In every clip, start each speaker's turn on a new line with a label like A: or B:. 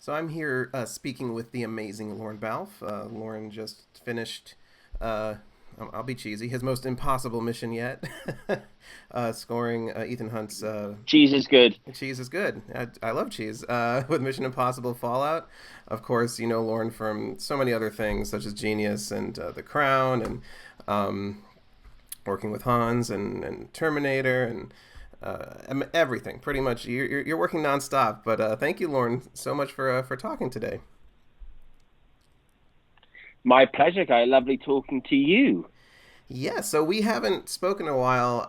A: So I'm here speaking with the amazing Lorne Balfe. Lorne just finished, uh, I'll be cheesy, his most impossible mission yet, scoring Ethan Hunt's
B: Cheese is good.
A: Cheese is good. I love cheese. With Mission Impossible Fallout. Of course, you know Lorne from so many other things, such as Genius and The Crown, and um, working with Hans and Terminator and everything. Pretty much, you're working nonstop. But thank you, Lauren, so much for talking today.
B: My pleasure, Guy. Lovely talking to you.
A: Yeah, so we haven't spoken in a while.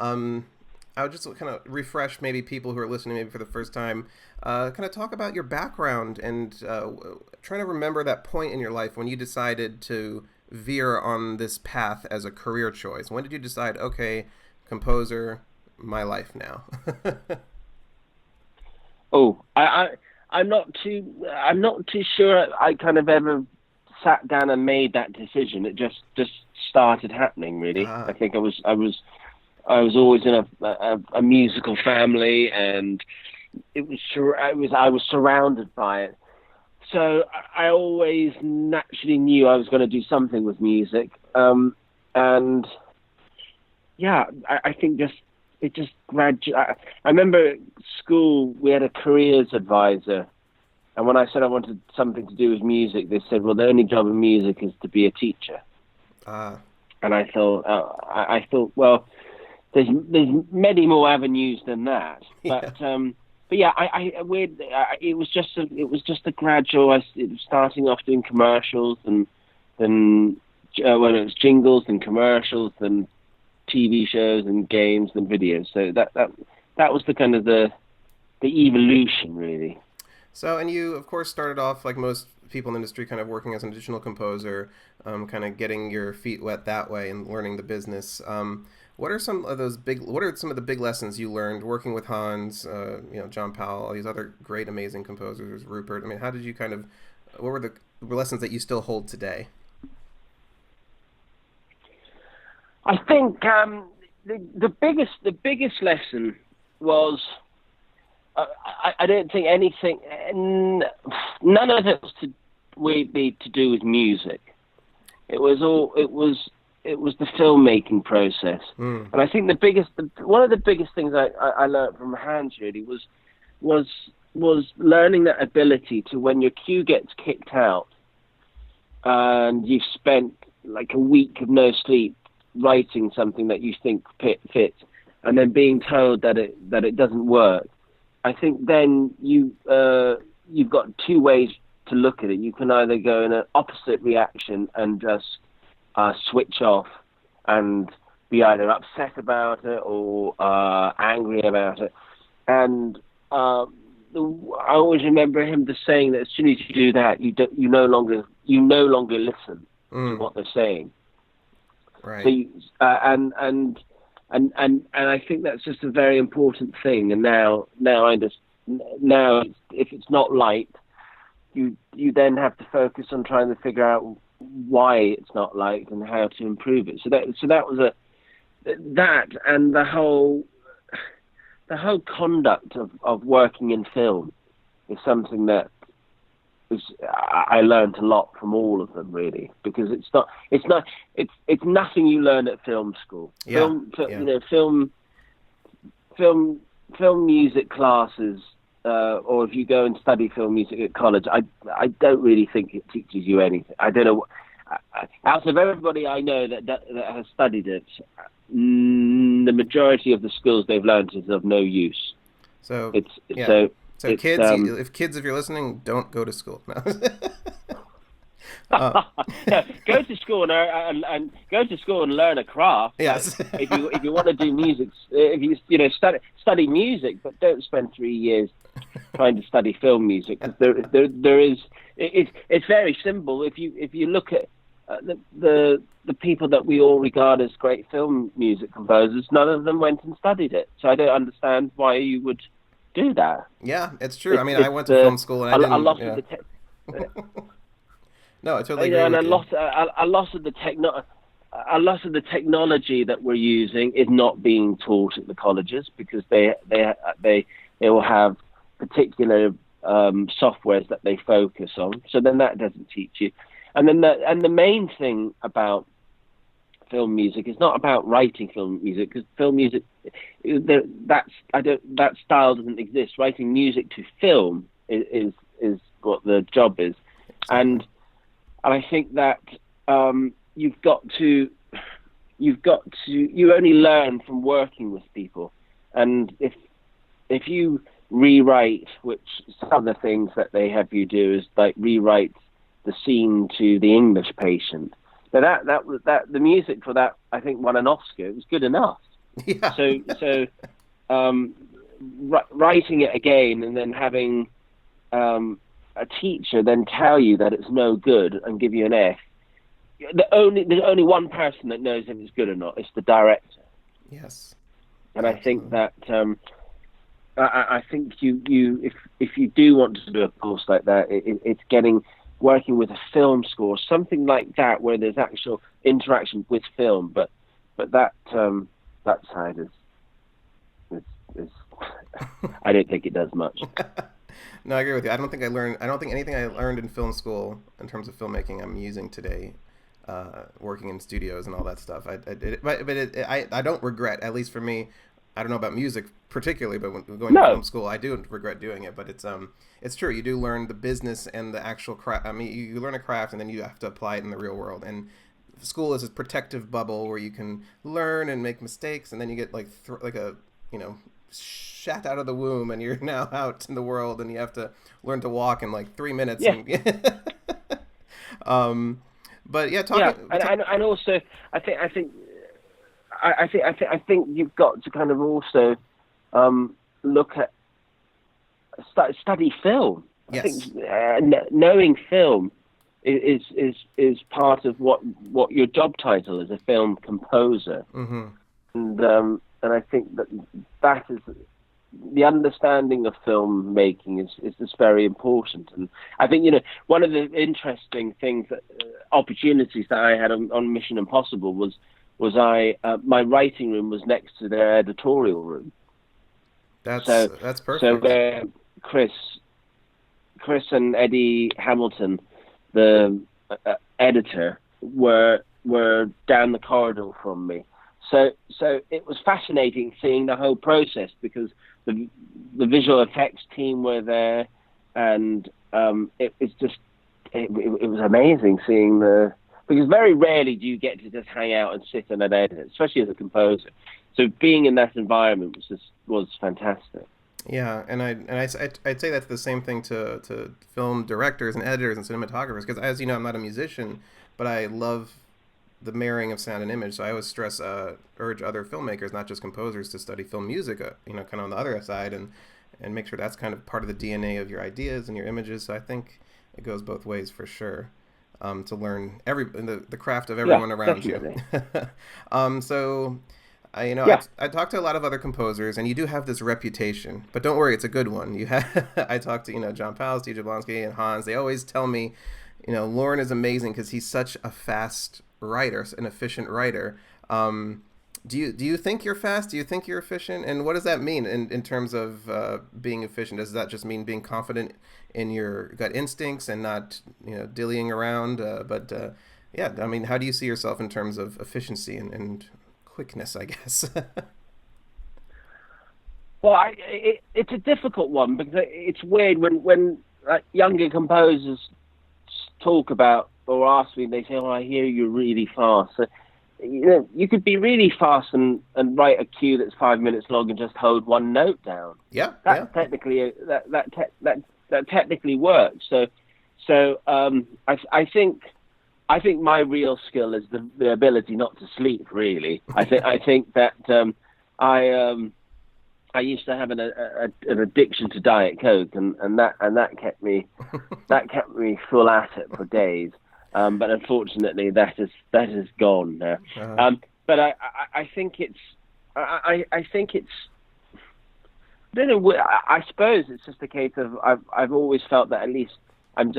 A: I would just kind of refresh maybe people who are listening maybe for the first time. Kind of talk about your background and trying to remember that point in your life when you decided to veer on this path as a career choice. When did you decide, okay, composer, my life now?
B: Oh, I'm not too sure. I kind of ever sat down and made that decision. It just started happening. Really, I
A: Ah,
B: think I was always in a musical family, and I was surrounded by it. So I always naturally knew I was going to do something with music. And yeah, I think just it just gradually. I remember at school we had a careers advisor, and when I said I wanted something to do with music, they said, "Well, the only job in music is to be a teacher."
A: ah,
B: And I thought, well, there's many more avenues than that,
A: yeah.
B: but yeah, it was just a gradual. It was starting off doing commercials, and then when it was jingles and commercials, and TV shows and games and videos. So that was the kind of the evolution, really.
A: So, and you, of course, started off like most people in the industry, kind of working as an additional composer, kind of getting your feet wet that way and learning the business. What are some of those big? What are some of the big lessons you learned working with Hans, John Powell, all these other great, amazing composers, Rupert? I mean, how did you kind of? What were the lessons that you still hold today?
B: I think the biggest lesson was I don't think anything, none of it was to really to do with music. It was the filmmaking process,
A: Mm,
B: and I think one of the biggest things I learned from Hans really was learning that ability to, when your cue gets kicked out and you've spent like a week of no sleep writing something that you think fits, and then being told that it doesn't work. I think then you've got two ways to look at it. You can either go in an opposite reaction and just switch off and be either upset about it or angry about it. And I always remember him just saying that as soon as you do that, you no longer listen to
A: mm,
B: what they're saying. So
A: right.
B: you, and I think that's just a very important thing. And now if it's not liked, you then have to focus on trying to figure out why it's not liked and how to improve it. So that was that, and the whole conduct of working in film is something that I learned a lot from all of them, really, because it's nothing you learn at film school.
A: Yeah, yeah.
B: Film music classes, or if you go and study film music at college, I don't really think it teaches you anything. I don't know. Out of everybody I know that has studied it, the majority of the skills they've learned is of no use.
A: So,
B: It's
A: yeah.
B: so
A: So
B: it's
A: kids, if you're listening, don't go to school. No. uh,
B: go to school and go to school and learn a craft. But
A: yes.
B: if you want to do music, if you study music, but don't spend 3 years trying to study film music, because there is it's very simple. If you look at the people that we all regard as great film music composers, none of them went and studied it. So I don't understand why you would do that.
A: Yeah, it's true. I
B: It's
A: mean, I
B: it's
A: went to film school and I
B: a
A: didn't.
B: lot of
A: Yeah.
B: the
A: No, I totally agree
B: and
A: with you.
B: a lot of the technology that we're using is not being taught at the colleges, because they will have particular softwares that they focus on. So then that doesn't teach you. And then the main thing about film music is not about writing film music, because film music, that style doesn't exist. Writing music to film is what the job is, and I think that you only learn from working with people, and if you rewrite, which some of the things that they have you do is like rewrite the scene to The English Patient. But that the music for that, I think, won an Oscar. It was good enough.
A: Yeah.
B: So writing it again and then having a teacher then tell you that it's no good and give you an F. There's only one person that knows if it's good or not. It's the director.
A: Yes.
B: And I think that I think if you do want to do a course like that, it's working with a film score, something like that, where there's actual interaction with film. But that side is I don't think it does much.
A: No, I agree with you. I don't think anything I learned in film school in terms of filmmaking I'm using today, working in studios and all that stuff. I don't regret, at least for me. I don't know about music particularly, but when going to film school, I do regret doing it. But it's true. You do learn the business and the actual craft. I mean, you learn a craft and then you have to apply it in the real world. And school is a protective bubble where you can learn and make mistakes, and then you get shat out of the womb, and you're now out in the world, and you have to learn to walk in like 3 minutes.
B: Yeah.
A: But yeah,
B: and also I think you've got to kind of also look at study film.
A: Yes.
B: I think knowing film is part of what your job title is, a film composer.
A: Mm-hmm.
B: And I think that is the understanding of filmmaking is just very important. And I think one of the interesting things opportunities that I had on Mission Impossible was my writing room was next to their editorial room.
A: That's perfect.
B: So Chris and Eddie Hamilton, the editor, were down the corridor from me. So it was fascinating seeing the whole process, because the visual effects team were there, and it was amazing seeing because very rarely do you get to just hang out and sit and edit, especially as a composer. So being in that environment was fantastic.
A: Yeah, and I'd say that's the same thing to film directors and editors and cinematographers, because as you know, I'm not a musician, but I love the marrying of sound and image. So I always urge other filmmakers, not just composers, to study film music, kind of on the other side, and make sure that's kind of part of the DNA of your ideas and your images. So I think it goes both ways for sure, to learn the craft of everyone around
B: definitely.
A: you. So I talked to a lot of other composers, and you do have this reputation, but don't worry, it's a good one. I talked to John Powell, Steve Jablonsky, and Hans. They always tell me, Lorne is amazing because he's such a fast writer, an efficient writer. Do you think you're fast? Do you think you're efficient? And what does that mean in terms of being efficient? Does that just mean being confident in your gut instincts and not dillying around? Yeah, I mean, how do you see yourself in terms of efficiency and quickness, I guess?
B: Well, it's a difficult one, because it's weird when younger composers talk about or ask me, they say, "Oh, I hear you're really fast." So, you could be really fast and write a cue that's 5 minutes long and just hold one note down.
A: Yeah,
B: technically that technically works. So I think my real skill is the ability not to sleep. Really, I think that I used to have an addiction to Diet Coke, and that kept me full at it for days. But unfortunately, that is gone now. But I think it's I don't know. I suppose it's just a case of I've always felt that at least I'm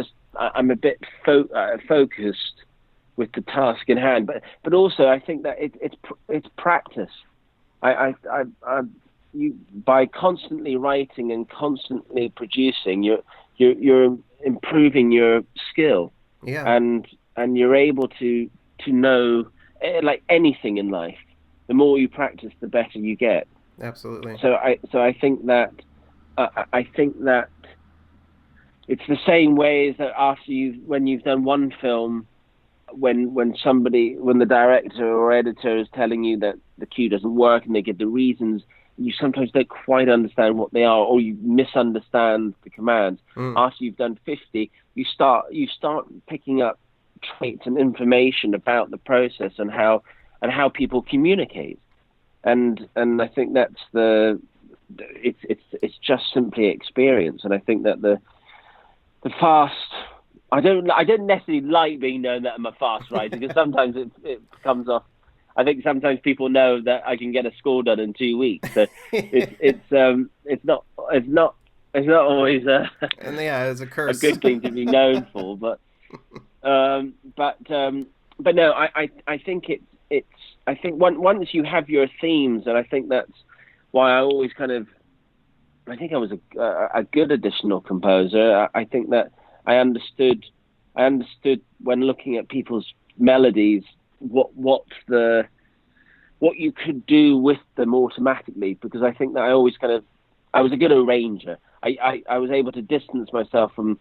B: a bit focused with the task in hand. But also I think that it's practice. by constantly writing and constantly producing, you're improving your skill,
A: Yeah,
B: and you're able to know, like anything in life. The more you practice, the better you get.
A: absolutely.
B: So I think that it's the same way as that after when you've done one film, when the director or editor is telling you that the cue doesn't work and they give the reasons, you sometimes don't quite understand what they are, or you misunderstand the commands.
A: Mm.
B: After you've done 50, you start picking up traits and information about the process and how people communicate. And I think that's it's just simply experience. And I think that the fast, I don't necessarily like being known that I'm a fast writer, because sometimes it comes off. I think sometimes people know that I can get a score done in 2 weeks. So it's not always
A: And yeah, it's a
B: a
A: curse.
B: good thing to be known for. But no, I think I think once you have your themes, and I think that's why I always I think I was a good additional composer. I think that I understood when looking at people's melodies what you could do with them automatically, because I think that I always I was a good arranger. I was able to distance myself from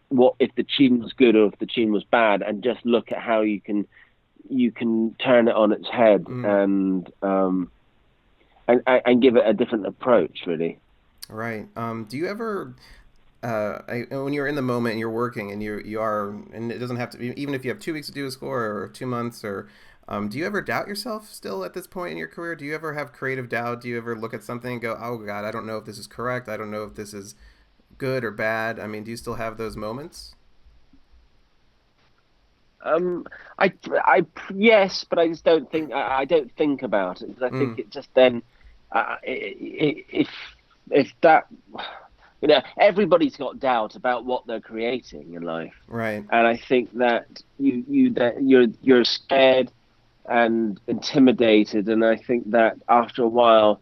B: what, if the tune was good or if the tune was bad, and just look at how you can turn it on its head, and give it a different approach, really.
A: Right. Do you ever, when you're in the moment and you're working and you are, and it doesn't have to be, even if you have 2 weeks to do a score or 2 months, or do you ever doubt yourself still at this point in your career? Do you ever have creative doubt? Do you ever look at something and go, oh God, I don't know if this is correct. I don't know if this is good or bad. I mean, do you still have those moments?
B: Yes, but I just don't think I don't think about it, because I think
A: Mm,
B: it just then, if that, everybody's got doubt about what they're creating in life,
A: right.
B: and I think that you're scared and intimidated, and I think that after a while,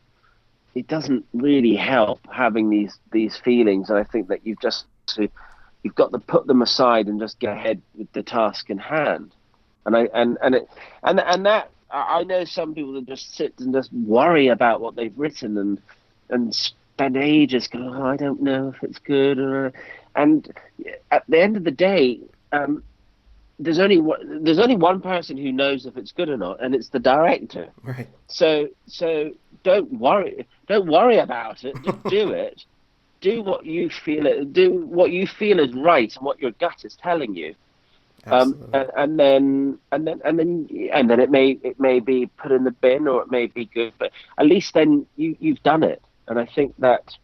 B: it doesn't really help having these feelings, and I think that you've got to put them aside and just get ahead with the task in hand. And that I know some people that just sit and just worry about what they've written, and spend ages going, oh, I don't know if it's good, and at the end of the day, there's only one person who knows if it's good or not, and it's the director.
A: Right.
B: So don't worry about it. Just do it. Do what you feel. Do what you feel is right and what your gut is telling you.
A: Absolutely.
B: And then it may be put in the bin, or it may be good, but at least then you've done it. And I think that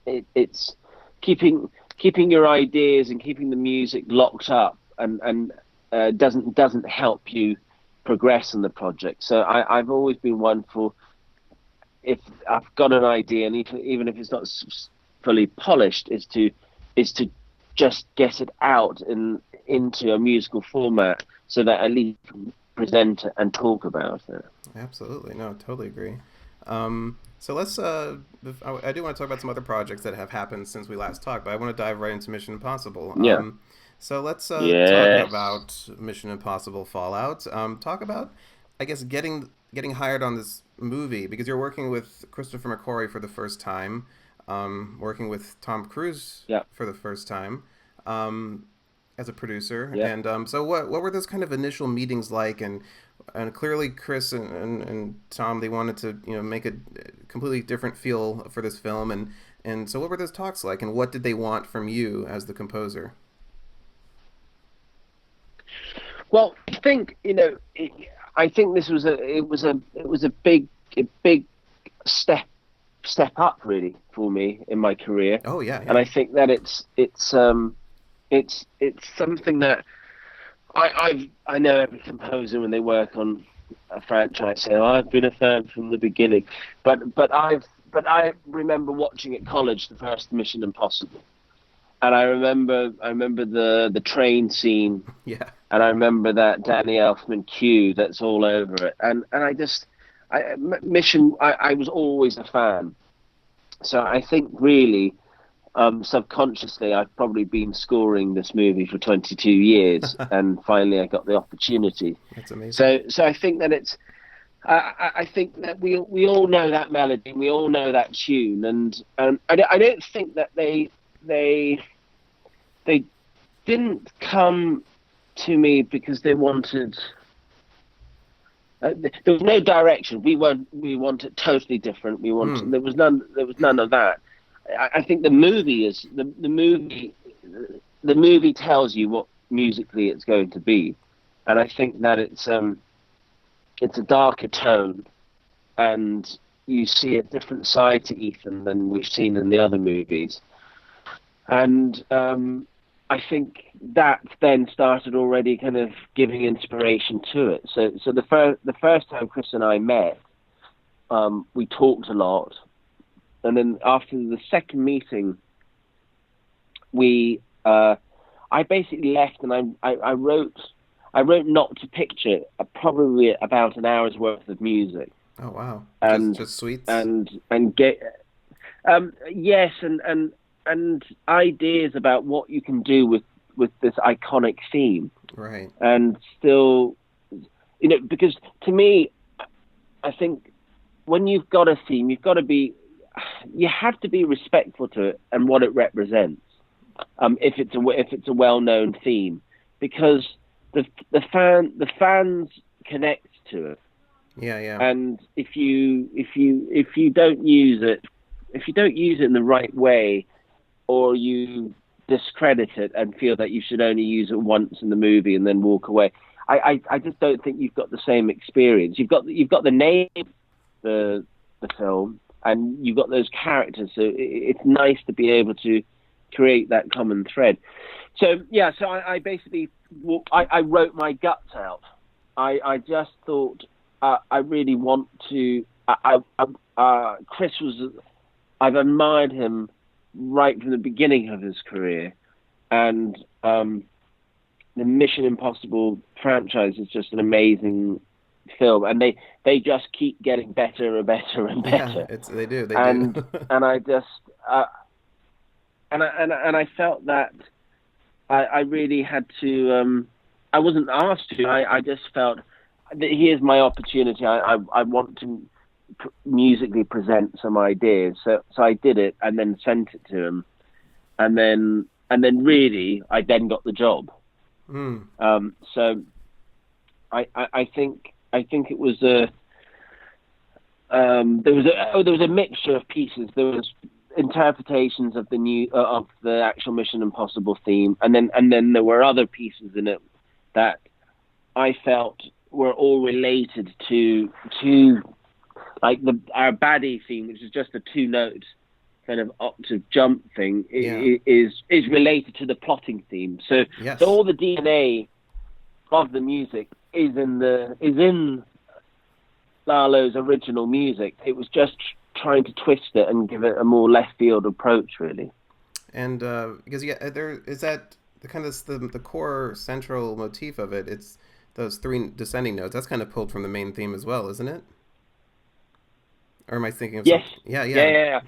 B: it's keeping your ideas and keeping the music locked up, and doesn't help you progress in the project. So I've always been one for, if I've got an idea, and even if it's not fully polished, is to just get it out into a musical format, so that at least you can present it and talk about it.
A: Absolutely. No, totally agree. So let's. I do want to talk about some other projects that have happened since we last talked, but I want to dive right into Mission Impossible.
B: Yeah.
A: So let's talk
B: Yes.
A: about Mission Impossible Fallout. Talk about, I guess, getting hired on this movie, because you're working with Christopher McQuarrie for the first time, working with Tom Cruise
B: Yeah.
A: for the first time, as a producer.
B: Yeah.
A: And so what were those kind of initial meetings like? And clearly Chris and Tom, they wanted to make a completely different feel for this film. And so what were those talks like? And what did they want from you as the composer?
B: Well, I think this was a big step up, really, for me in my career.
A: Oh yeah,
B: And
A: yeah.
B: I think that it's something that I know every composer, when they work on a franchise, say, "Oh, I've been a fan from the beginning," but I remember watching at college the first Mission Impossible, and I remember the train scene,
A: Yeah.
B: and I remember that Danny Elfman cue that's all over it, and I just Mission. I was always a fan, so I think really. Subconsciously, I've probably been scoring this movie for 22 years, and finally I got the opportunity.
A: That's amazing.
B: So I think that I think that we all know that melody, we all know that tune, and I don't think that they didn't come to me because they wanted. There was no direction. We wanted totally different. There was none of that. I think the movie is the movie tells you what musically it's going to be, and I think that it's a darker tone, and you see a different side to Ethan than we've seen in the other movies, and I think that then started already kind of giving inspiration to it. So the first time Chris and I met, we talked a lot. And then after the second meeting, I basically left, and I wrote not to picture probably about an hour's worth of music.
A: Oh wow!
B: And
A: just sweets.
B: And get yes, and ideas about what you can do with this iconic theme.
A: Right.
B: And still, because to me, I think when you've got a theme, you have to be respectful to it and what it represents. If it's a well-known theme, because the fans connect to it.
A: Yeah, yeah.
B: And if you don't use it, in the right way, or you discredit it and feel that you should only use it once in the movie and then walk away, I just don't think you've got the same experience. You've got the name, the film, and you've got those characters, so it's nice to be able to create that common thread. So yeah, so I basically I wrote my guts out. I just thought I really want to. Chris was. I've admired him right from the beginning of his career, and the Mission Impossible franchise is just an amazing film, and they just keep getting better and better and better.
A: Yeah, they do.
B: And I just and I felt that I really had to. I wasn't asked to. I just felt that here's my opportunity. I want to musically present some ideas. So I did it and then sent it to him, and then really I then got the job. So I think it was there was a mixture of pieces. There was interpretations of the actual Mission Impossible theme, and then there were other pieces in it that I felt were all related to like our baddie theme, which is just a 2-note kind of octave jump thing, is related to the plotting theme. So,
A: yes.
B: So all the DNA of the music is in Lalo's original music. It was just trying to twist it and give it a more left field approach, really.
A: And because there is that the kind of the core central motif of it. It's those 3 descending notes. That's kind of pulled from the main theme as well, isn't it? Or am I thinking of
B: yes?
A: Something? Yeah.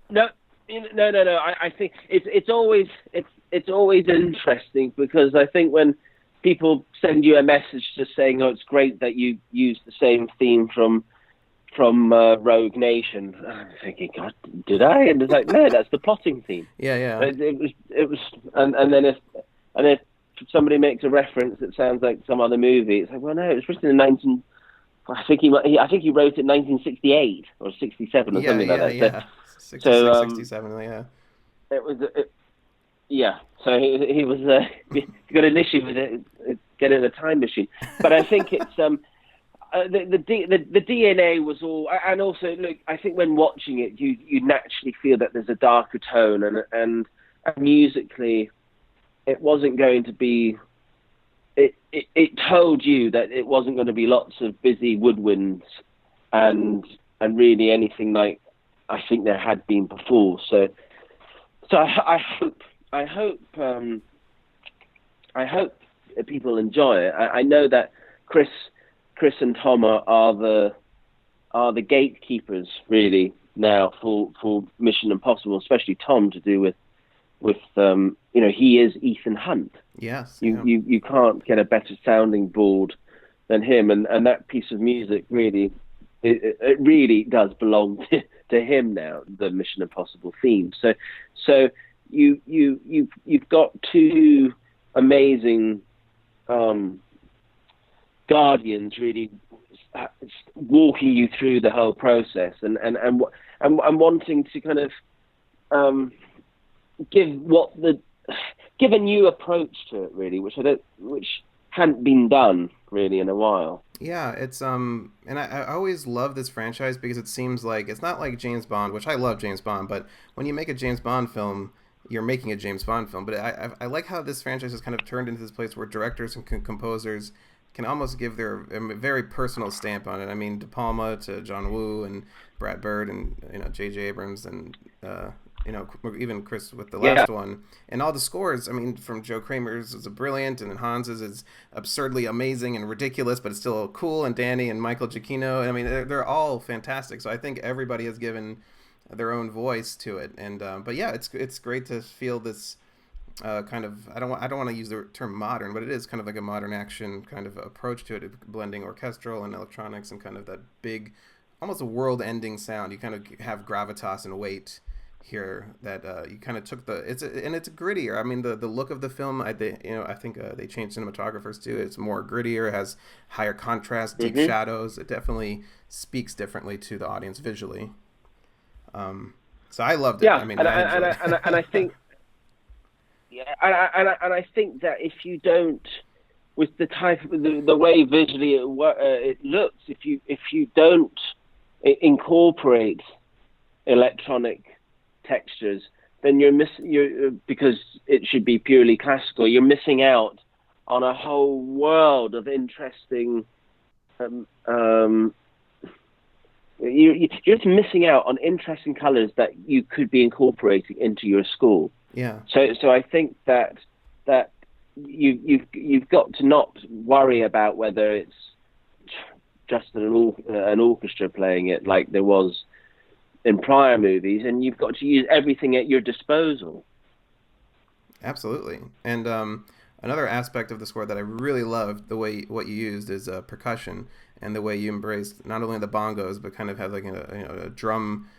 B: No. I think it's always interesting, because I think when people send you a message just saying, "Oh, it's great that you use the same theme from Rogue Nation," I'm thinking, God, did I? And it's like, no, that's the plotting theme.
A: Yeah.
B: It was, and then if somebody makes a reference that sounds like some other movie, it's like, well, no, it was written in I think he wrote it in 1968 or 67 or something like that.
A: Yeah. 67, yeah.
B: It was, yeah. So he was he got an issue with it, getting a time machine. But I think it's the DNA was all, and also look, I think when watching it, you naturally feel that there's a darker tone, and musically, it wasn't going to be. It told you that it wasn't going to be lots of busy woodwinds and really anything like I think there had been before. So I hope people enjoy it. I know that Chris Chris and Tom are the gatekeepers really now for Mission Impossible, especially Tom, to do with he is Ethan Hunt.
A: Yes.
B: You can't get a better sounding board than him, and that piece of music really it really does belong to him now, the Mission Impossible theme. So you've got two amazing guardians really walking you through the whole process and wanting to kind of give a new approach to it really, which hadn't been done really in a while.
A: Yeah, it's and I always love this franchise because it seems like it's not like James Bond, which I love James Bond, but when you make a James Bond film, you're making a James Bond film. But I like how this franchise has kind of turned into this place where directors and composers can almost give their very personal stamp on it. I mean, De Palma to John Woo and Brad Bird and J.J. Abrams and even Chris with the last one, and all the scores. I mean, from Joe Kramer's is brilliant, and then Hans's is absurdly amazing and ridiculous, but it's still cool. And Danny and Michael Giacchino. I mean, they're all fantastic. So I think everybody has given their own voice to it. And but yeah, it's great to feel this kind of I don't want to use the term modern, but it is kind of like a modern action kind of approach to it, blending orchestral and electronics and kind of that big, almost a world-ending sound. You kind of have gravitas and weight here that you kind of took it's grittier. I mean, the look of the film, I think they changed cinematographers too. It's more grittier, it has higher contrast, deep shadows. It definitely speaks differently to the audience visually. So I loved it.
B: Yeah,
A: I mean,
B: and I think. Yeah, and I think that if you don't, with the type of the way visually it looks, if you don't incorporate electronic textures, then you're because it should be purely classical. You're missing out on a whole world of interesting. You're just missing out on interesting colors that you could be incorporating into your score.
A: Yeah.
B: So I think that you've got to not worry about whether it's just an orchestra playing it like there was in prior movies, and you've got to use everything at your disposal.
A: Absolutely. And another aspect of the score that I really loved, the way what you used is percussion, and the way you embraced not only the bongos but kind of have like a drum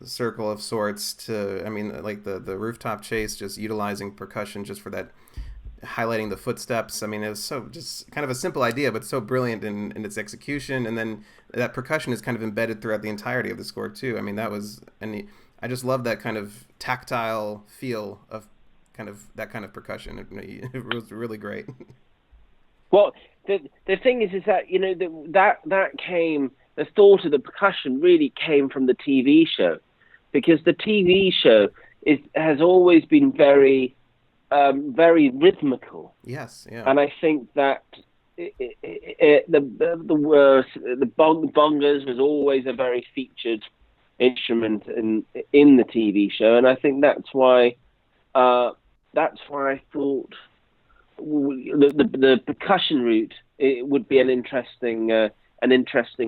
A: circle of sorts to, I mean, like the rooftop chase, just utilizing percussion just for that, highlighting the footsteps. I mean, it was so just kind of a simple idea, but so brilliant in its execution. And then that percussion is kind of embedded throughout the entirety of the score too. I mean, I just love that kind of tactile feel of kind of that kind of percussion. It was really great.
B: Well, the thing is that that came. The thought of the percussion really came from the TV show, because the TV show has always been very, very rhythmical.
A: Yes, yeah.
B: And I think that the bongos was always a very featured instrument in the TV show, and I think that's why I thought the percussion route it would be an interesting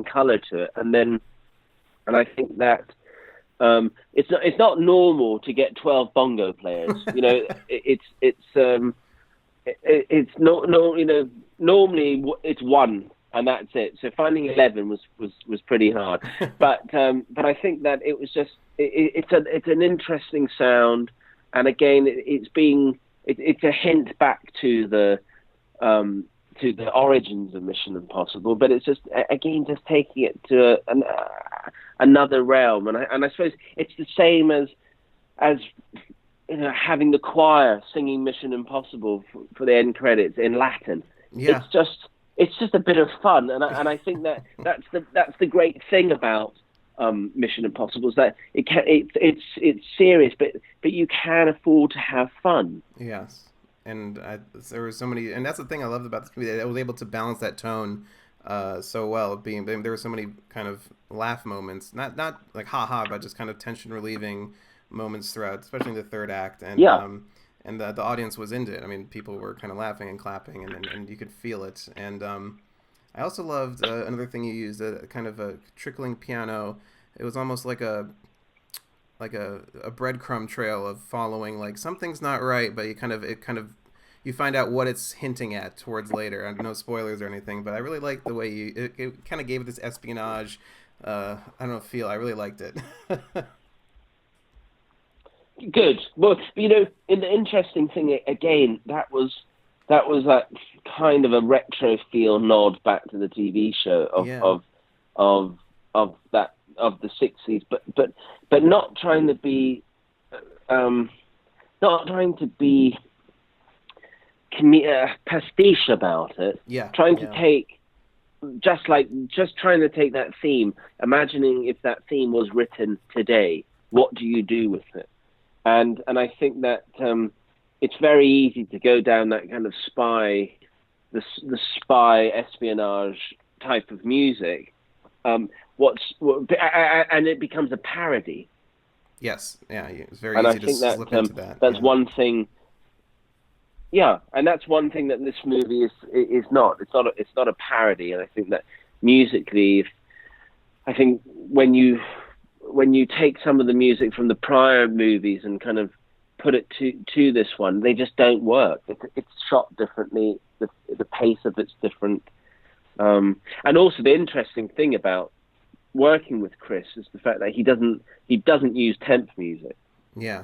B: color to it, and I think that it's not normal to get 12 bongo players. It's not normally it's one and that's it. So finding 11 was pretty hard, but I think that it was just it's an interesting sound, and again it's a hint back to the origins of Mission Impossible, but it's just again just taking it to another realm, and I suppose it's the same as having the choir singing Mission Impossible for the end credits in Latin.
A: Yeah.
B: It's just a bit of fun, and I think that's the great thing about Mission Impossible, is that it's serious, but you can afford to have fun.
A: Yes. And there were so many, and that's the thing I loved about this movie. I was able to balance that tone so well. There were so many kind of laugh moments, not like ha, but just kind of tension relieving moments throughout, especially in the third act. And and the audience was into it. I mean, people were kind of laughing and clapping, and you could feel it. And I also loved another thing you used, a kind of a trickling piano. It was almost like a breadcrumb trail of following, like something's not right, but you find out what it's hinting at towards later. No spoilers or anything, but I really liked the way it kind of gave this espionage, I don't know, feel. I really liked it.
B: Good. Well, in the interesting thing again, that kind of a retro feel nod back to the TV show
A: Yeah.
B: of the '60s, but not trying to be not trying to be pastiche about it.
A: Yeah.
B: Trying to
A: Yeah.
B: take just trying to take that theme, imagining if that theme was written today, what do you do with it? And I think that it's very easy to go down that kind of the spy espionage type of music. And it becomes a parody.
A: Yes. Yeah. It's very
B: And I
A: easy to
B: think that
A: slip into that.
B: that's
A: Yeah.
B: one thing. Yeah, and that's one thing that this movie is not. It's not a parody, and I think that musically, I think when you take some of the music from the prior movies and kind of put it to this one, they just don't work. It's shot differently. The pace of it's different. And also the interesting thing about working with Chris is the fact that he doesn't use temp music.
A: Yeah.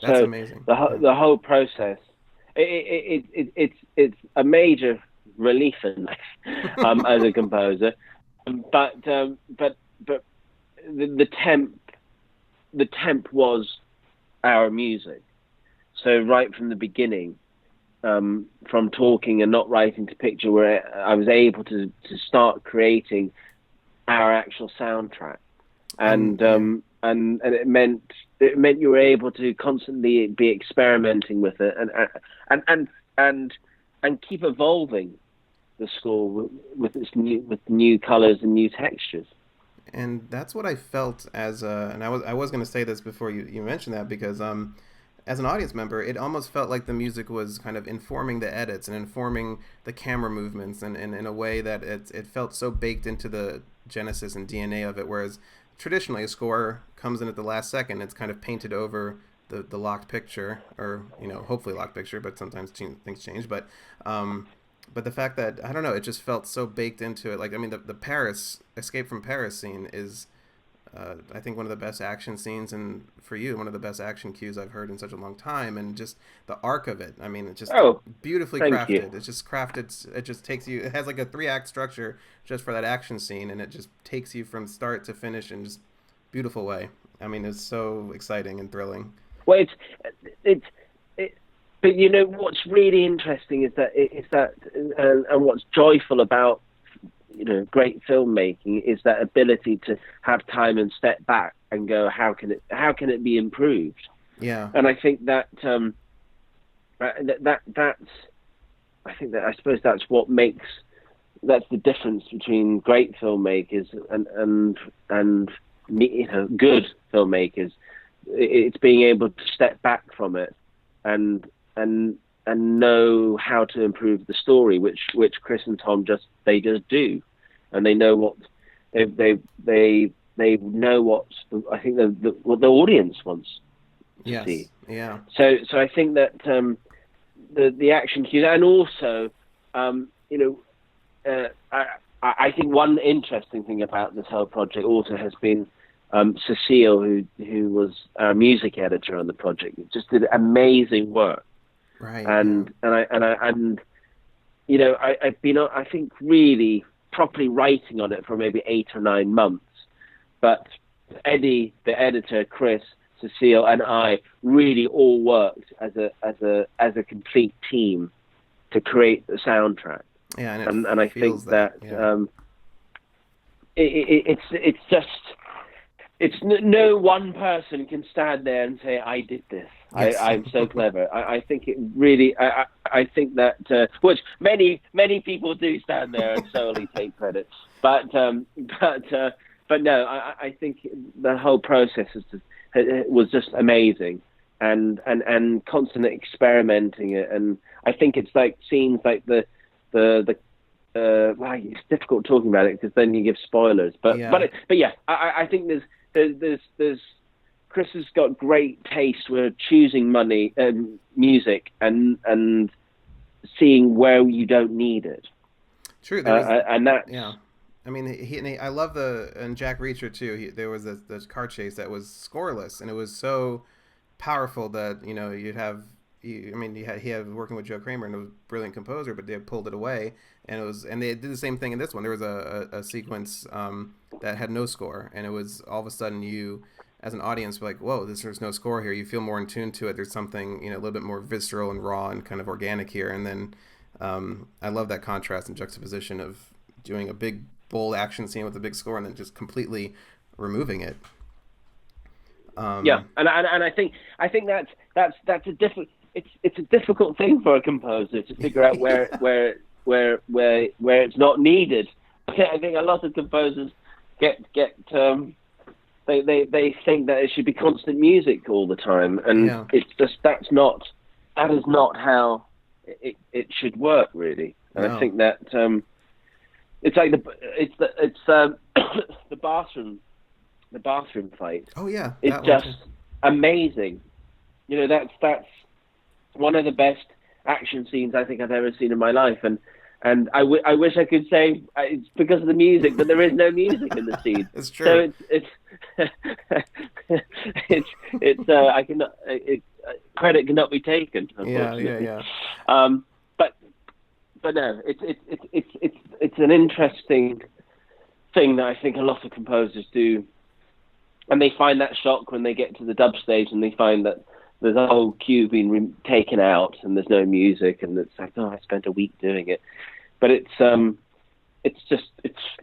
A: That's
B: So
A: amazing.
B: the whole process, it's a major relief in life as a composer. But the temp was our music. So right from the beginning, from talking and not writing to picture, where I was able to start creating our actual soundtrack, and it meant you were able to constantly be experimenting with it and keep evolving the score with new colors and new textures.
A: And that's what I felt and I was going to say this before you mentioned that, because as an audience member, it almost felt like the music was kind of informing the edits and informing the camera movements, and in a way that it felt so baked into the genesis and DNA of it. Whereas traditionally, a score comes in at the last second; it's kind of painted over the locked picture, or hopefully locked picture, but sometimes things change. But the fact that, I don't know, it just felt so baked into it. Like, I mean, the Paris Escape from Paris scene is, I think, one of the best action scenes, and for you, one of the best action cues I've heard in such a long time. And just the arc of it, I mean, it's just beautifully
B: Thank you.
A: crafted. It's just crafted. It just takes you. It has like a 3-act structure just for that action scene, and it just takes you from start to finish in just beautiful way. I mean, it's so exciting and thrilling.
B: Well, but what's really interesting is that and what's joyful about great filmmaking is that ability to have time and step back and go, how can it be improved?
A: Yeah.
B: And I think that I suppose that's the difference between great filmmakers and good filmmakers. It's being able to step back from it and know how to improve the story, which Chris and Tom just do, and they know what they know what I think what the audience wants to see.
A: Yeah.
B: So I think that the action cues, and also I think one interesting thing about this whole project also has been Cecile, who was our music editor on the project, just did amazing work.
A: Right.
B: And I've been, I think, really properly writing on it for maybe 8 or 9 months. But Eddie, the editor, Chris, Cecile, and I really all worked as a complete team to create the soundtrack.
A: Yeah,
B: and I think that it's just. No one person can stand there and say, I did this. Yes. I'm so clever. I think it really, I think that, which many people do stand there and solely take credit. But no, I think the whole process was just amazing and constant experimenting it. And I think it's like scenes like the well, it's difficult talking about it because then you give spoilers. But
A: Yeah.
B: but yeah, I think there's Chris has got great taste with choosing music and seeing where you don't need it.
A: True. There was,
B: And that's
A: yeah. I mean, I love and Jack Reacher too. There was this car chase that was scoreless, and it was so powerful that you'd have. I mean, he had working with Joe Kramer, and it was a brilliant composer, but they pulled it away, and they did the same thing in this one. There was a sequence that had no score, and it was all of a sudden you, as an audience, were like, "Whoa, there's no score here." You feel more in tune to it. There's something a little bit more visceral and raw and kind of organic here, and then I love that contrast and juxtaposition of doing a big bold action scene with a big score and then just completely removing it.
B: Yeah, and I think that's a different. It's a difficult thing for a composer to figure out where it's not needed. I think a lot of composers get they think that it should be constant music all the time, and it's just that is not how it should work really. And I think that it's like the bathroom fight.
A: Oh yeah,
B: it's just amazing. That's one of the best action scenes I think I've ever seen in my life, and I wish I could say it's because of the music, but there is no music in the scene.
A: It's true.
B: So it's I cannot credit cannot be taken. Unfortunately.
A: Yeah.
B: But no, it's an interesting thing that I think a lot of composers do, and they find that shock when they get to the dub stage and they find that there's a whole cue being taken out and there's no music, and it's like, oh, I spent a week doing it. But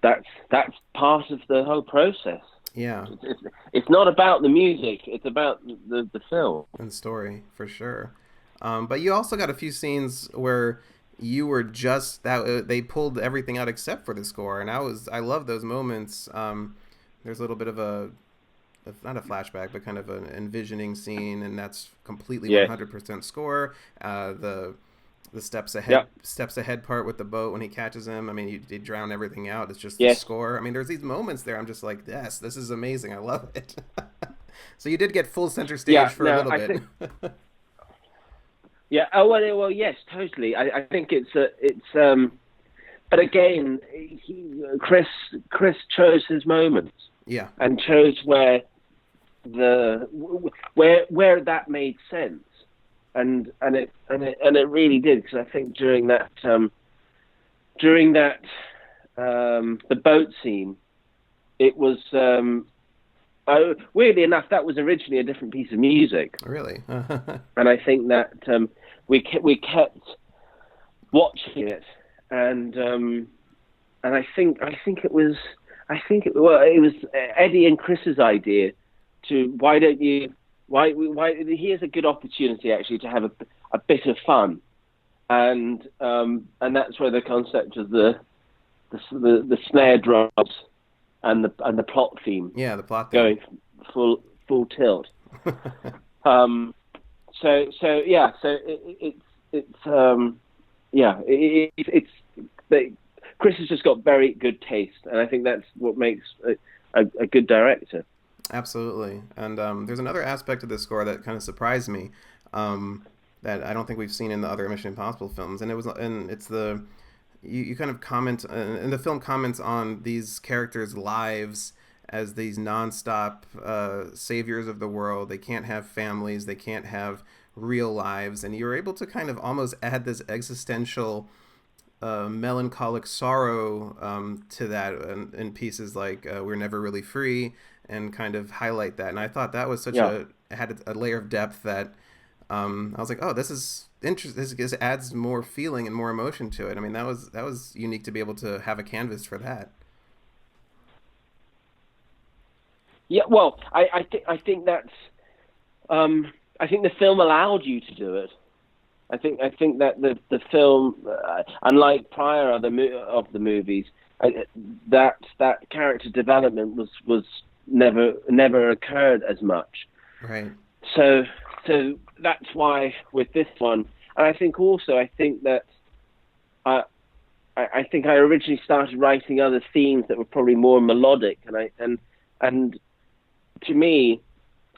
B: that's part of the whole process.
A: Yeah.
B: It's not about the music, it's about the film
A: and story for sure. But you also got a few scenes where you were just that they pulled everything out except for the score, and I love those moments. There's a little bit of not a flashback, but kind of an envisioning scene, and that's completely 100% score. The steps ahead part with the boat when he catches him. I mean, they drown everything out. It's just the score. I mean, there's these moments there. I'm just like, yes, this is amazing. I love it. So you did get full center stage for a little bit.
B: Yeah. Oh well. Yes, totally. I think it's. But again, Chris chose his moments.
A: Yeah.
B: And chose where that made sense, and it really did, because I think during that the boat scene, it was weirdly enough, that was originally a different piece of music.
A: Really?
B: And I think that we kept watching it, and I think it was Eddie and Chris's idea to here's a good opportunity actually to have a bit of fun, and that's where the concept of the snare drums and the plot theme.
A: Yeah, the plot theme.
B: Going full tilt. Chris has just got very good taste, and I think that's what makes a good director.
A: Absolutely. And there's another aspect of the score that kind of surprised me, that I don't think we've seen in the other Mission Impossible films, and it's you kind of comment, and the film comments on these characters' lives as these nonstop saviors of the world. They can't have families, they can't have real lives, and you're able to kind of almost add this existential melancholic sorrow to that in pieces like We're Never Really Free, and kind of highlight that. And I thought that was had a layer of depth that I was like, oh, this is interesting. This adds more feeling and more emotion to it. I mean, that was unique to be able to have a canvas for that.
B: Yeah, well, I think that's I think the film allowed you to do it. I think that the film, unlike prior of the movies, that character development was never occurred as much.
A: Right.
B: So that's why with this one, and I think that I think I originally started writing other themes that were probably more melodic, and to me,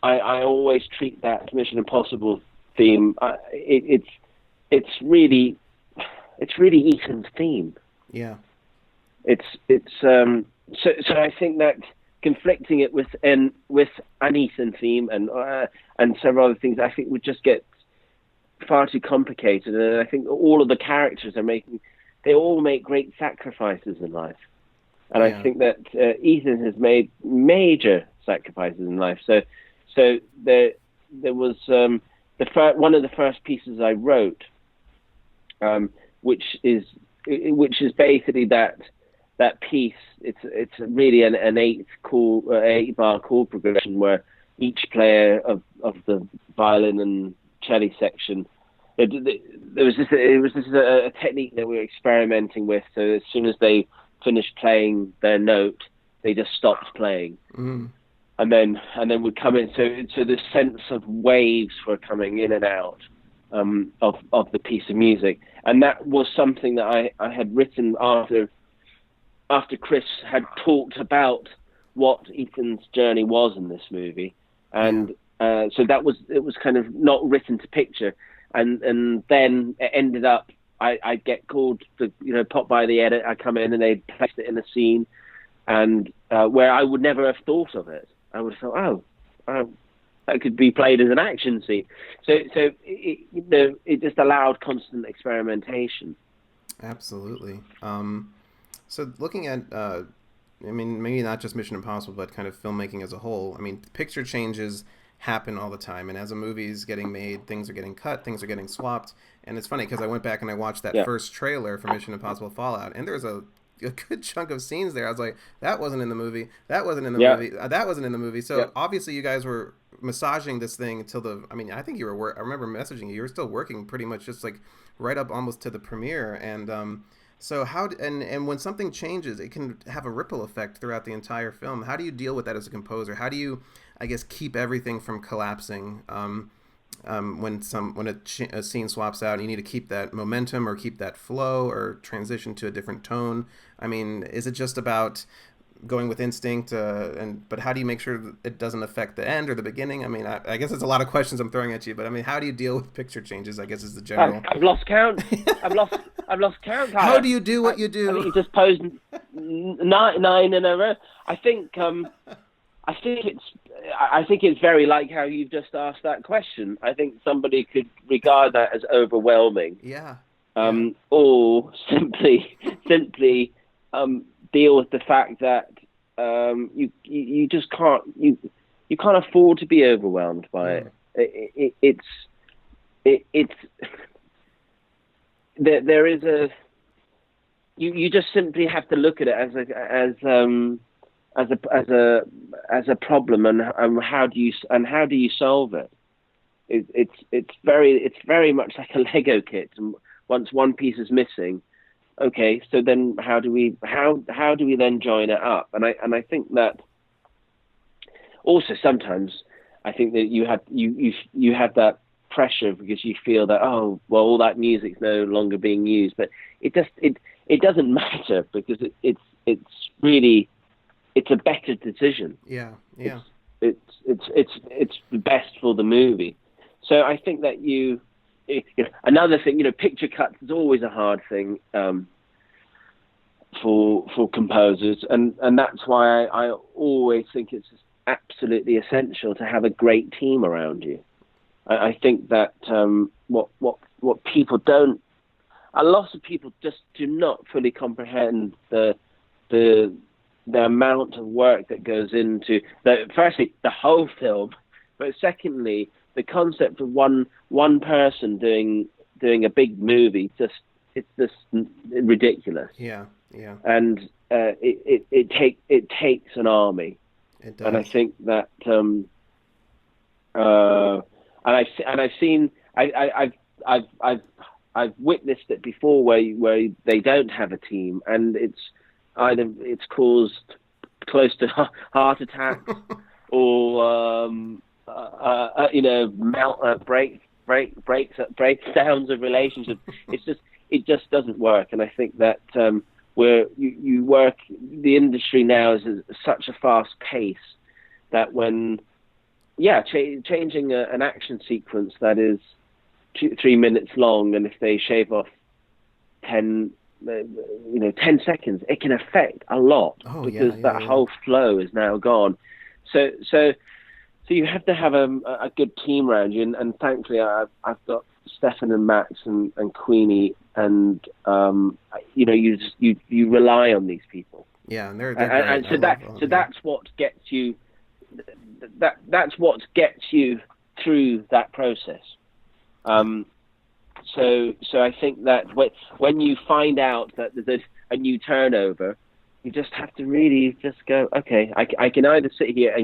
B: I always treat that Mission Impossible theme. It's really Ethan's theme.
A: Yeah.
B: So I think that conflicting it with an Ethan theme and several other things, I think would just get far too complicated. And I think all of the characters they all make great sacrifices in life. And I think that Ethan has made major sacrifices in life. So there was one of the first pieces I wrote, which is basically that piece. It's really an 8-bar chord progression where each player of the violin and cello section. It was a technique that we were experimenting with. So as soon as they finished playing their note, they just stopped playing, and then would come in. So the sense of waves were coming in and out of the piece of music, and that was something that I had written after Chris had talked about what Ethan's journey was in this movie, and so it was kind of not written to picture. And then it ended up, I'd get called to, pop by the edit. I come in and they'd place it in a scene, and where I would never have thought of it. I would have thought, that could be played as an action scene. So it just allowed constant experimentation.
A: Absolutely. So looking at, maybe not just Mission Impossible, but kind of filmmaking as a whole. I mean, picture changes happen all the time, and as a movie's getting made, things are getting cut, things are getting swapped. And it's funny because I went back and I watched that first trailer for Mission Impossible Fallout, and there's a good chunk of scenes there I was like, that wasn't in the movie, that wasn't in the movie, that wasn't in the movie. So obviously you guys were massaging this thing till I think you were I remember messaging you were still working pretty much just like right up almost to the premiere. And so and when something changes, it can have a ripple effect throughout the entire film. How do you deal with that as a composer? How do you, I guess, keep everything from collapsing when a scene swaps out and you need to keep that momentum or keep that flow or transition to a different tone? I mean, is it just about going with instinct? But how do you make sure that it doesn't affect the end or the beginning? I mean, I guess it's a lot of questions I'm throwing at you, but I mean, how do you deal with picture changes, I guess, is the general.
B: I've lost count. I've lost count.
A: How do you do what you do?
B: You just posed nine in a row. I think it's very like how you've just asked that question. I think somebody could regard that as overwhelming.
A: Yeah.
B: Or simply deal with the fact that you just can't afford to be overwhelmed by it. It's there is you just simply have to look at it as a problem, and how do you solve it? It's very much like a Lego kit, and once one piece is missing, okay, so then how do we then join it up? And I think that also sometimes I think that you have that pressure because you feel that, oh well, all that music's no longer being used, but it doesn't matter because it's really a better decision.
A: Yeah.
B: It's the best for the movie. So I think that another thing, picture cuts is always a hard thing for composers, and that's why I always think it's absolutely essential to have a great team around you. I think that what people don't, a lot of people just do not fully comprehend the amount of work that goes into firstly the whole film, but secondly the concept of one person doing a big movie. It's just ridiculous.
A: Yeah.
B: And it takes an army.
A: It does.
B: And I think that I've witnessed it before where they don't have a team, and it's caused close to heart attacks or breakdowns of relationships. it just doesn't work. And I think that you work, the industry now is at such a fast pace that when, changing an action sequence that is 3 minutes long, and if they shave off 10 seconds, it can affect a lot, because that whole flow is now gone. So you have to have a good team around you, and thankfully I've got Stefan and Max and Queenie, and you rely on these people.
A: Yeah, and they're
B: and that's what gets you. That's what gets you through that process. So I think that when you find out that there's a new turnover, you just have to really just go, okay, I can either sit here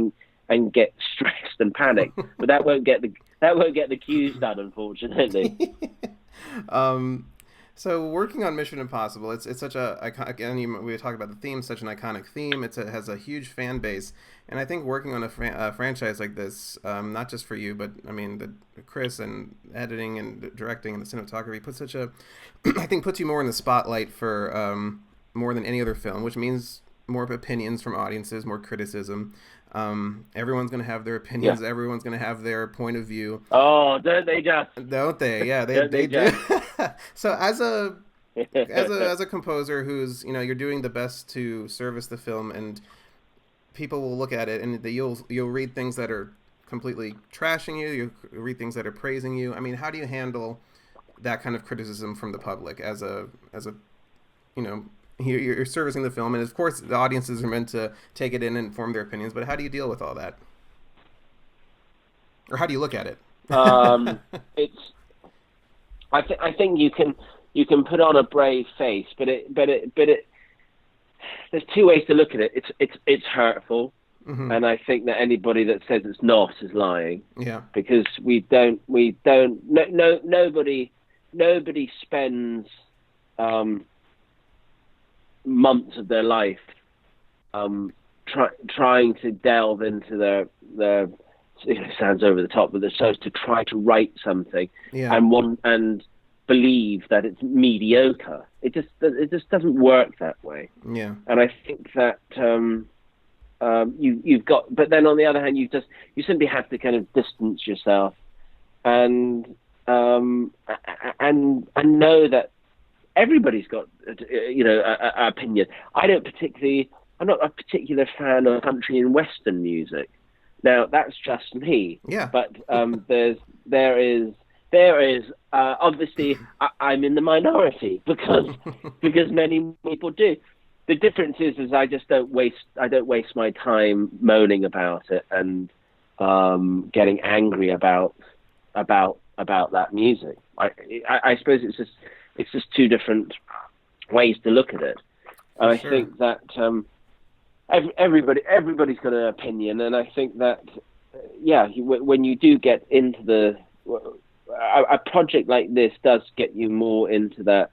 B: and get stressed and panic, but that won't get the cues done, unfortunately.
A: So working on Mission Impossible, it's such a again, we talked about the theme, such an iconic theme. It has a huge fan base, and I think working on a franchise like this, not just for you, but I mean, Chris and editing and directing and the cinematography puts you more in the spotlight for more than any other film, which means more opinions from audiences, more criticism. Everyone's going to have their opinions. Yeah. Everyone's going to have their point of view.
B: Oh, don't they just?
A: Don't they? Yeah, they do. So as a composer who's, you're doing the best to service the film, and people will look at it and you'll read things that are completely trashing you. You read things that are praising you. I mean, how do you handle that kind of criticism from the public as a you're servicing the film, and of course the audiences are meant to take it in and form their opinions, but how do you deal with all that? Or how do you look at it?
B: I think you can put on a brave face, but there's two ways to look at it. It's hurtful, mm-hmm. and I think that anybody that says it's not is lying.
A: Yeah.
B: Because nobody spends months of their life trying to delve into their it sounds over the top, but they're supposed to try to write something and believe that it's mediocre. It just doesn't work that way.
A: Yeah.
B: And I think that you've got, but then on the other hand, you simply have to kind of distance yourself and know that everybody's got an opinion. I'm not a particular fan of country and western music. Now that's just me.
A: Yeah.
B: But there is obviously I'm in the minority because many people do. The difference is I don't waste my time moaning about it and getting angry about that music. I suppose it's just two different ways to look at it. And I think that everybody's got an opinion, and I think that when you do get into a project like this does get you more into that.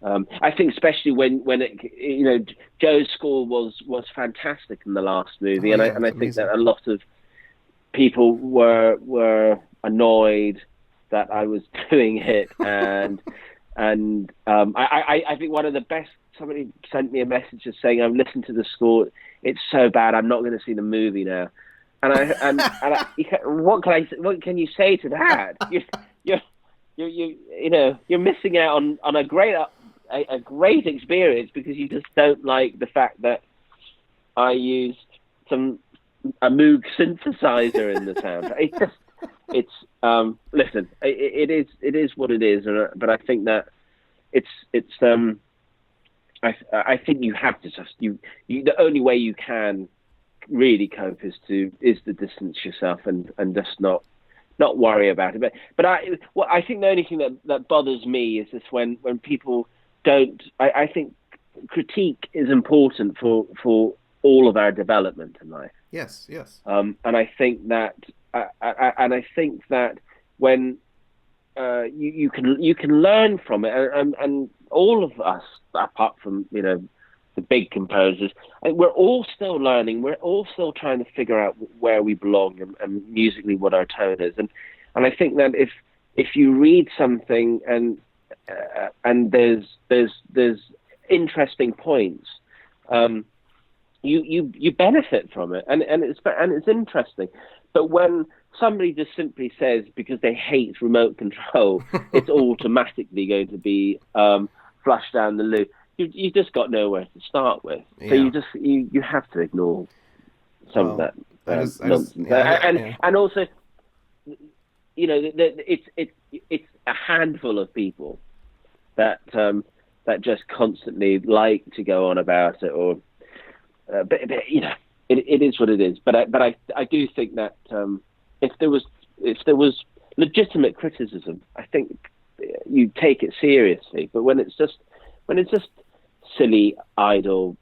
B: I think especially when it, Joe's score was fantastic in the last movie, and I think that a lot of people were annoyed that I was doing it, and I think one of the best. Somebody sent me a message just saying, "I've listened to the score. It's so bad. I'm not going to see the movie now." And what can you say to that? You're missing out on a great experience because you just don't like the fact that I used a Moog synthesizer in the sound. Listen, it is what it is, but I think that it's I think you have to just you the only way you can really cope is to distance yourself and just not worry about it. But I think the only thing that bothers me is just when people don't. I think critique is important for all of our development in life.
A: Yes.
B: And I think that when you can learn from it, and all of us, apart from the big composers, we're all still learning. We're all still trying to figure out where we belong and musically what our tone is. And I think that if you read something and and there's interesting points. You benefit from it, and it's interesting. But when somebody just simply says because they hate remote control, it's automatically going to be flushed down the loo. You just got nowhere to start with, so you have to ignore some of that nonsense. And also, you know, it's a handful of people that just constantly like to go on about it, or but you know, it is what it is. But I do think that if there was legitimate criticism, I think you take it seriously. But when it's just silly, idle,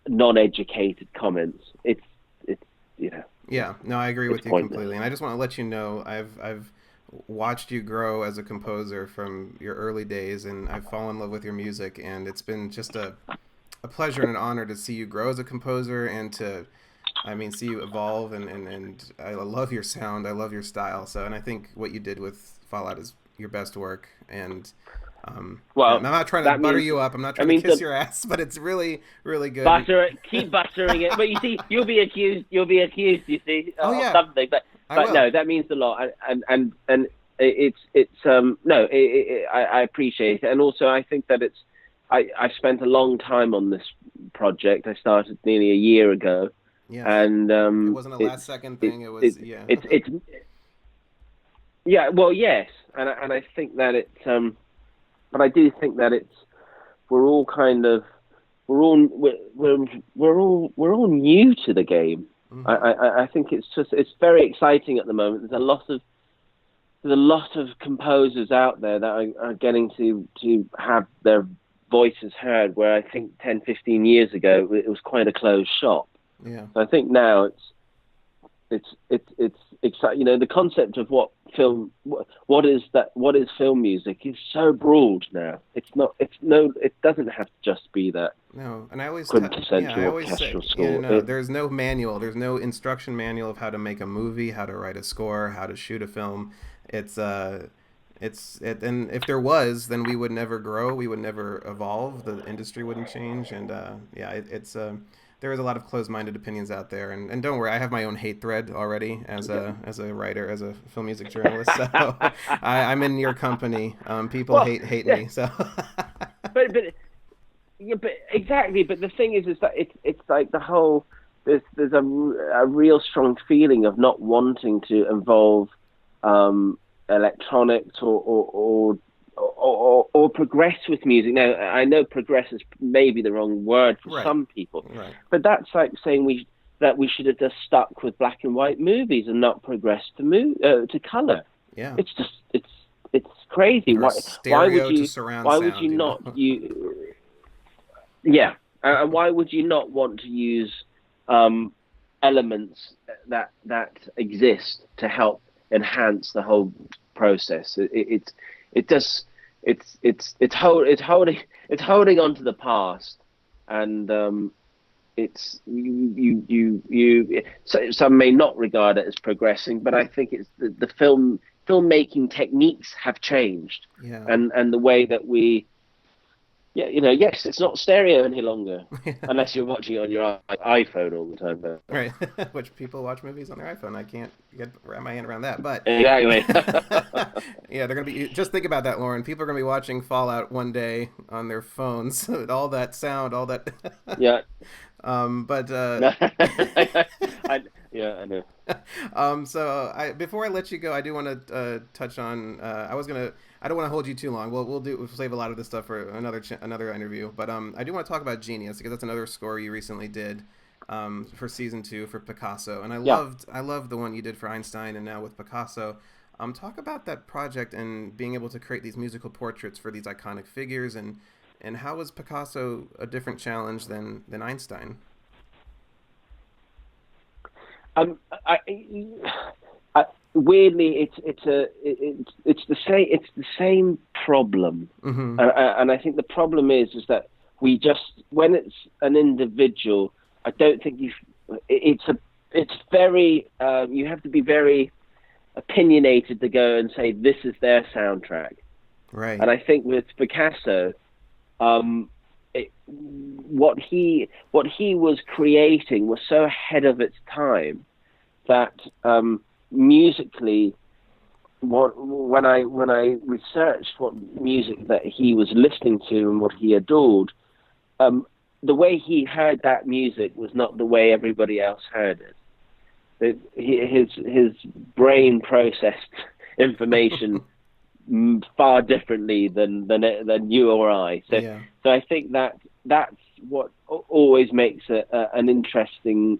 B: non-educated comments, it's you know.
A: Yeah, no, I agree with you
B: pointless.
A: completely. And I just want to let you know, I've watched you grow as a composer from your early days, and I've fallen in love with your music, and it's been just a pleasure and an honor to see you grow as a composer and to, I mean, see you evolve, and I love your sound, I love your style. So, and I think what you did with Fallout is your best work, and well, I'm not trying to butter you up. I'm not trying to kiss your ass, but it's really, really good.
B: Keep buttering it. But you see, you'll be accused. You see, of something. But no, that means a lot. And I appreciate it. And also, I think that I spent a long time on this project. I started nearly a year ago.
A: Yes.
B: And
A: it wasn't a last second thing.
B: Well, yes, and I think that it's. But I do think that we're all new to the game. Mm-hmm. I think it's very exciting at the moment. There's a lot of composers out there that are getting to have their voices heard, where I think 10, 15 years ago it was quite a closed shop.
A: Yeah.
B: So I think now it's exciting. You know, the concept of what is film music is so broad now. It doesn't have to just be that.
A: No, and I always
B: quintessential orchestral score.
A: Yeah, no, there's no manual. There's no instruction manual of how to make a movie, how to write a score, how to shoot a film. And if there was, then we would never grow. We would never evolve. The industry wouldn't change. And there is a lot of closed-minded opinions out there, and don't worry, I have my own hate thread already as a writer, as a film music journalist. So I'm in your company. People hate me. So,
B: but exactly. But the thing is that it's like the whole there's a real strong feeling of not wanting to involve electronics or progress with music. Now, I know progress is maybe the wrong word for some people, but that's like saying that we should have just stuck with black and white movies and not progressed to color.
A: Yeah,
B: it's just it's crazy.
A: Why would you
B: not? Yeah, and why would you not want to use elements that exist to help enhance the whole process? It's holding on to the past, and some may not regard it as progressing, but I think it's the filmmaking techniques have changed, and the way that we. Yeah, you know, yes, it's not stereo any longer, unless you're watching it on your iPhone all the time. But.
A: Right, which people watch movies on their iPhone. I can't wrap my hand around that, but
B: exactly.
A: Yeah, they're gonna be. Just think about that, Lorne. People are gonna be watching Fallout one day on their phones. All that sound, all that.
B: Yeah.
A: But.
B: I know.
A: So before I let you go, I do want to touch on. I don't want to hold you too long. We'll save a lot of this stuff for another interview. But I do want to talk about Genius, because that's another score you recently did for season 2 for Picasso, and I loved the one you did for Einstein, and now with Picasso. Talk about that project and being able to create these musical portraits for these iconic figures, and how was Picasso a different challenge than Einstein?
B: Weirdly, it's the same problem, and I think the problem is that when it's an individual, I don't think it's very you have to be very opinionated to go and say this is their soundtrack.
A: Right.
B: And I think with Picasso, what he was creating was so ahead of its time that musically, when I researched what music that he was listening to and what he adored, the way he heard that music was not the way everybody else heard it. His brain processed information far differently than you or I. So
A: Yeah.
B: so I think that's what always makes an interesting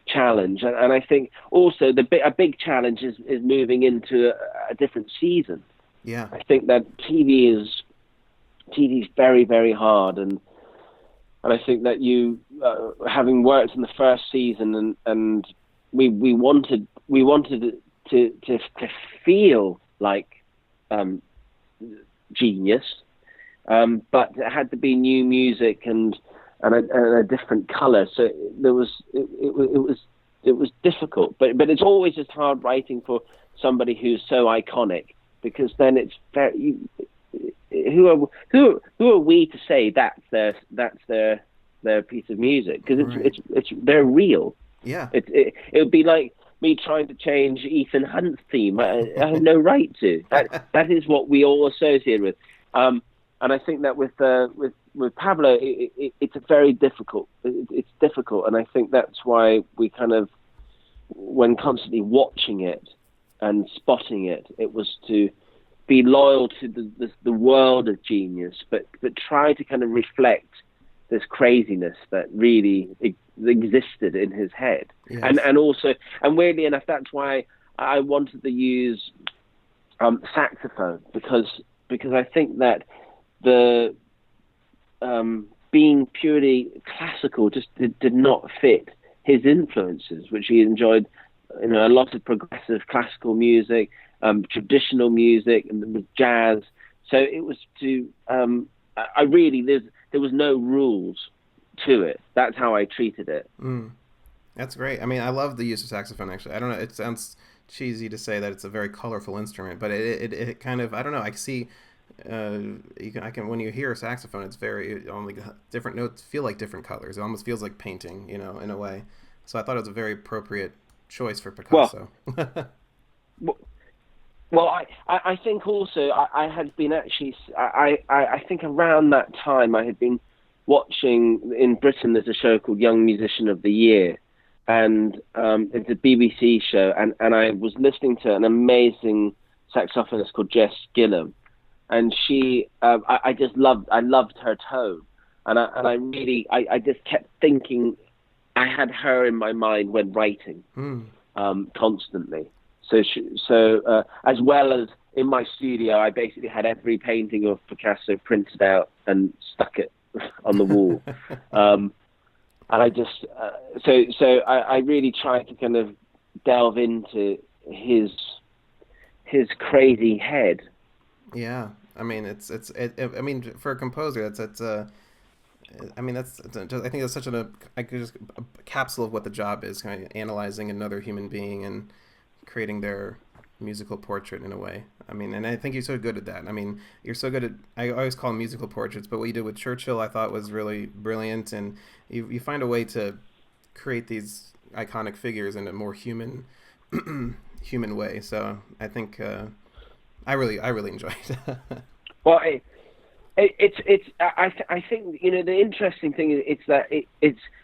B: challenge. And I think also a big challenge is moving into a different season.
A: Yeah.
B: I think that TV is very, very hard, and I think that you having worked in the first season and we wanted it to feel like genius, but it had to be new music and a different color. So it was difficult, but it's always just hard writing for somebody who's so iconic, because then it's very, who are we to say that's their piece of music, because it's they're real.
A: Yeah.
B: It would be like me trying to change Ethan Hunt's theme. I have no right to. That is what we all associate with. And I think that with Pablo, it's a very difficult. It's difficult, and I think that's why we kind of, when constantly watching it and spotting it, it was to be loyal to the world of genius, but try to kind of reflect this craziness that really existed in his head.
A: Yes.
B: And also, and weirdly enough, that's why I wanted to use saxophone, because I think that the being purely classical just did not fit his influences, which he enjoyed, a lot of progressive classical music, traditional music, and with jazz. So it was to there was no rules to it. That's how I treated it.
A: That's great. I mean, I love the use of saxophone, actually. I don't know, it sounds cheesy to say that it's a very colorful instrument, but it kind of, I don't know, I see, I can, when you hear a saxophone, it's very, only different notes feel like different colors. It almost feels like painting, in a way. So I thought it was a very appropriate choice for Picasso.
B: Well, I think also I had been actually, I think around that time I had been watching, in Britain there's a show called Young Musician of the Year, and it's a BBC show, and I was listening to an amazing saxophonist called Jess Gillum, and she, I loved her tone, and I really, I just kept thinking I had her in my mind when writing, constantly. So as well as in my studio, I basically had every painting of Picasso printed out and stuck it on the wall. And I just, I really tried to kind of delve into his crazy head.
A: Yeah. I mean, I mean, for a composer, I mean, I think that's such a capsule of what the job is, kind of analyzing another human being and creating their musical portrait in a way. I mean, and I think you're so good at that. I mean, you're so good at, I always call them musical portraits, but what you did with Churchill I thought was really brilliant, and you find a way to create these iconic figures in a more human way. So I think I really enjoyed it.
B: Well, I think, the interesting thing is that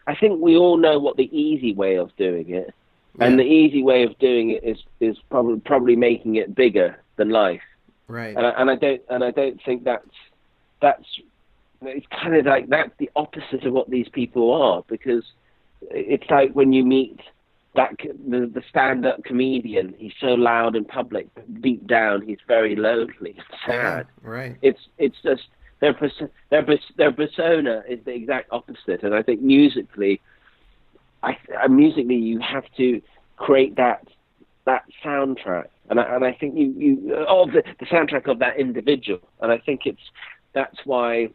B: I think we all know what the easy way of doing it. And the easy way of doing it is probably making it bigger than life,
A: right?
B: And I don't think that's it's kind of like that's the opposite of what these people are, because it's like when you meet the stand-up comedian, he's so loud in public, but deep down he's very lonely and sad.
A: Yeah, right.
B: It's just their persona is the exact opposite, and I think musically you have to create that soundtrack, and I think you of the soundtrack of that individual, and I think that's why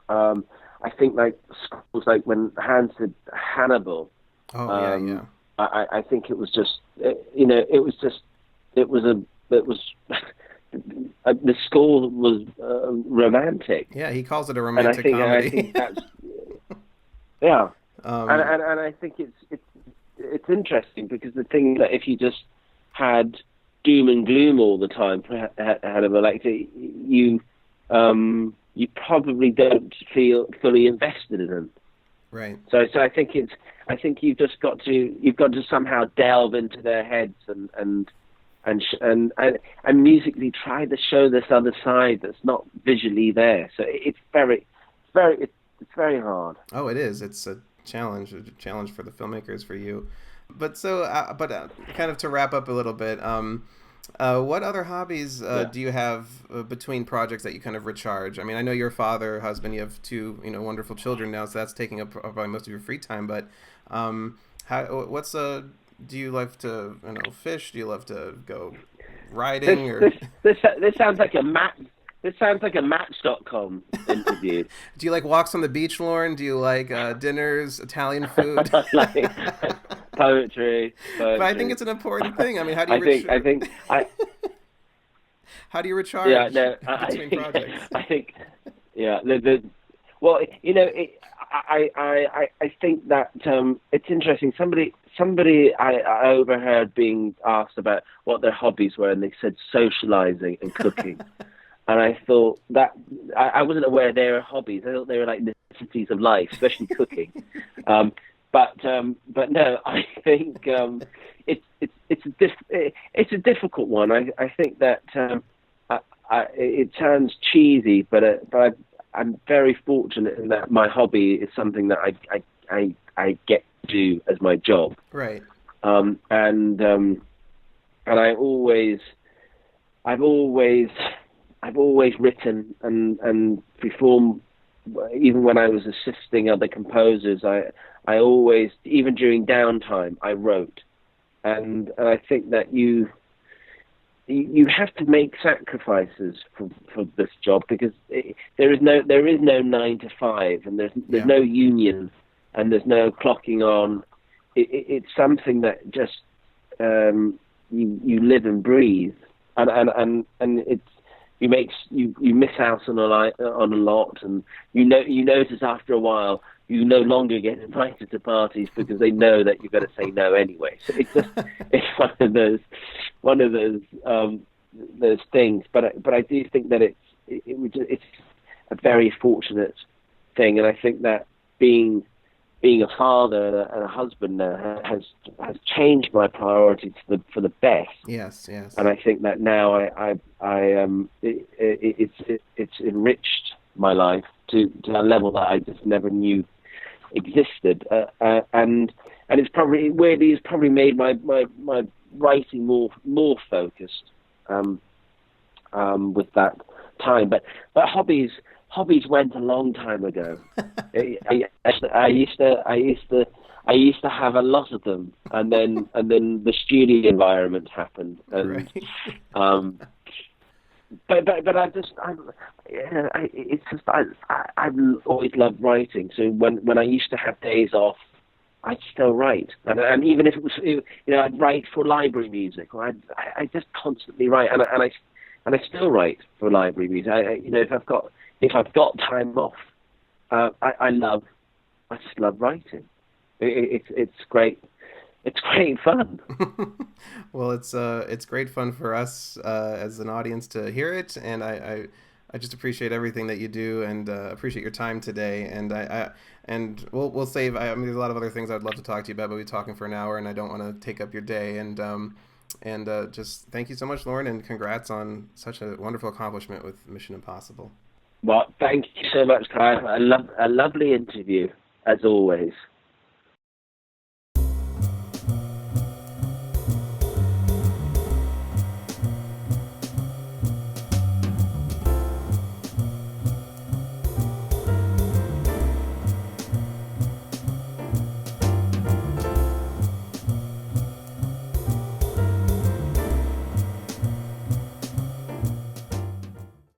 B: I think like schools, like when Hans did Hannibal. I think it was just it was the score was romantic.
A: Yeah, he calls it a
B: And
A: romantic
B: I
A: comedy.
B: think that's yeah.
A: um,
B: And I think it's interesting, because the thing that if you just had doom and gloom all the time ahead of a lecture, you probably don't feel fully invested in them.
A: right.
B: So I think you've got to somehow delve into their heads and musically try to show this other side that's not visually there. So it's very hard.
A: Oh, it is. It's a challenge for the filmmakers, for you. But kind of to wrap up a little bit, what other hobbies do you have between projects that you kind of recharge? I mean, I know you're a father, husband, you have two, wonderful children now, so that's taking up probably most of your free time. But do you like to, fish? Do you love to go riding?
B: This sounds like a Match.com interview.
A: Do you like walks on the beach, Lorne? Do you like dinners, Italian food?
B: Like poetry.
A: But I think it's an important thing. I mean, how do you how do you recharge between projects?
B: I think, yeah. Well, I think that it's interesting. Somebody I overheard being asked about what their hobbies were, and they said socializing and cooking. And I thought that I wasn't aware they were hobbies. I thought they were like necessities of life, especially cooking. But no, I think it's a difficult one. I think that it sounds cheesy, but I'm very fortunate in that my hobby is something that I get to do as my job.
A: Right.
B: And I've always written and performed. Even when I was assisting other composers, I always, even during downtime, I wrote. And I think that you have to make sacrifices for this job, because there is no 9 to 5, and there's no union, and there's no clocking on. It's something that just you live and breathe, and it's. You miss out on a lot, and you notice after a while you no longer get invited to parties because they know that you're going to say no anyway. So it's one of those things. But I do think that it's a very fortunate thing, and I think that being a father and a husband now has changed my priorities for the best.
A: Yes.
B: And I think that now it's enriched my life to a level that I just never knew existed. And it's probably made my writing more focused with that time. But hobbies went a long time ago. I used to have a lot of them, and then the studio environment happened, and
A: right.
B: but I've always loved writing. So when I used to have days off, I'd still write, and even if it was, I'd write for library music, or I just constantly write, and I still write for library music. If I've got time off, I just love writing. It's great. It's great fun.
A: Well, it's great fun for us as an audience to hear it, and I just appreciate everything that you do, and appreciate your time today. And we'll save. There's a lot of other things I'd love to talk to you about, but we're talking for an hour, and I don't want to take up your day. And just thank you so much, Lorne, and congrats on such a wonderful accomplishment with Mission Impossible.
B: Well, thank you so much, Kyle. A lovely interview, as always.